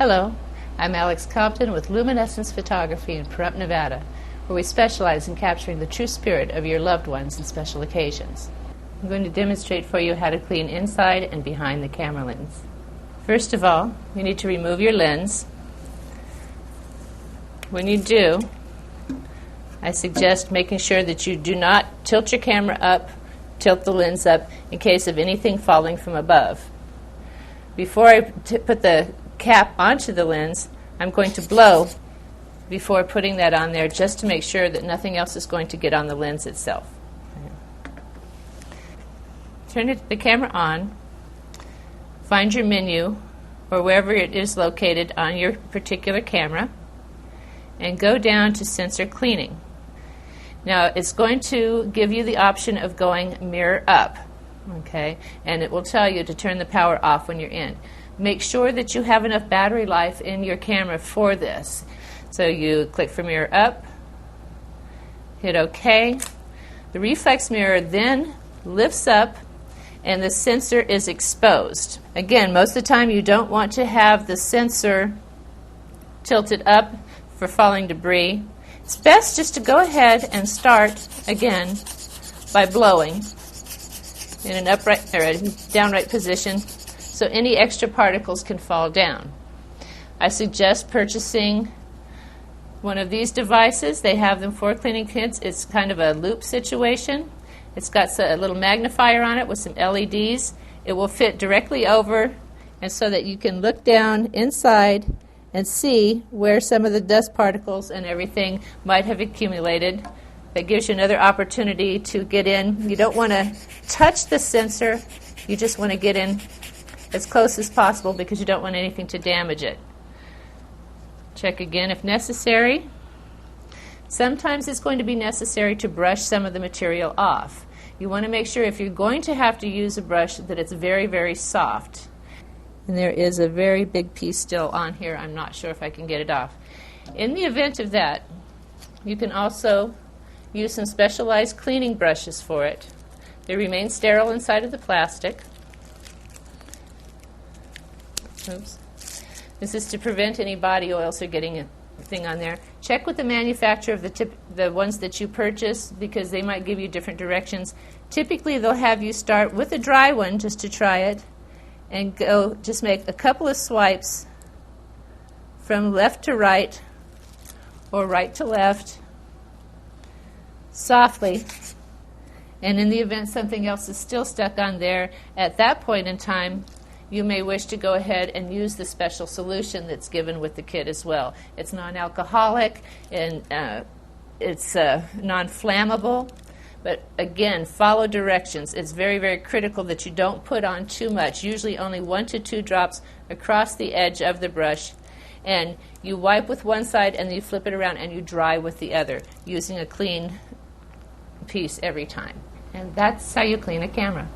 Hello, I'm Alex Compton with Luminescence Photography in Pahrump, Nevada, where we specialize in capturing the true spirit of your loved ones and special occasions. I'm going to demonstrate for you how to clean inside and behind the camera lens. First of all, you need to remove your lens. When you do, I suggest making sure that you do not tilt your camera up, tilt the lens up in case of anything falling from above. Before I put the cap onto the lens, I'm going to blow before putting that on there just to make sure that nothing else is going to get on the lens itself. Turn the camera on, find your menu or wherever it is located on your particular camera, and go down to sensor cleaning. Now it's going to give you the option of going mirror up, okay, and it will tell you to turn the power off when you're in. Make sure that you have enough battery life in your camera for this. So you click for mirror up, hit OK. The reflex mirror then lifts up and the sensor is exposed. Again, most of the time you don't want to have the sensor tilted up for falling debris. It's best just to go ahead and start again by blowing in an upright or a downright position so any extra particles can fall down. I suggest purchasing one of these devices. They have them for cleaning kits. It's kind of a loop situation. It's got a little magnifier on it with some LEDs. It will fit directly over, and so that you can look down inside and see where some of the dust particles and everything might have accumulated. That gives you another opportunity to get in. You don't want to touch the sensor. You just want to get in as close as possible because you don't want anything to damage it. Check again if necessary. Sometimes it's going to be necessary to brush some of the material off. You want to make sure if you're going to have to use a brush that it's very, very soft. And there is a very big piece still on here. I'm not sure if I can get it off. In the event of that, you can also use some specialized cleaning brushes for it. They remain sterile inside of the plastic. Oops. This is to prevent any body oils or getting anything on there. Check with the manufacturer of the ones that you purchase because they might give you different directions. Typically they'll have you start with a dry one just to try it and go just make a couple of swipes from left to right or right to left softly, and in the event something else is still stuck on there, at that point in time you may wish to go ahead and use the special solution that's given with the kit as well. It's non-alcoholic and it's non-flammable, but again, follow directions. It's very, very critical that you don't put on too much, usually only 1 to 2 drops across the edge of the brush, and you wipe with one side and then you flip it around and you dry with the other using a clean piece every time. And that's how you clean a camera.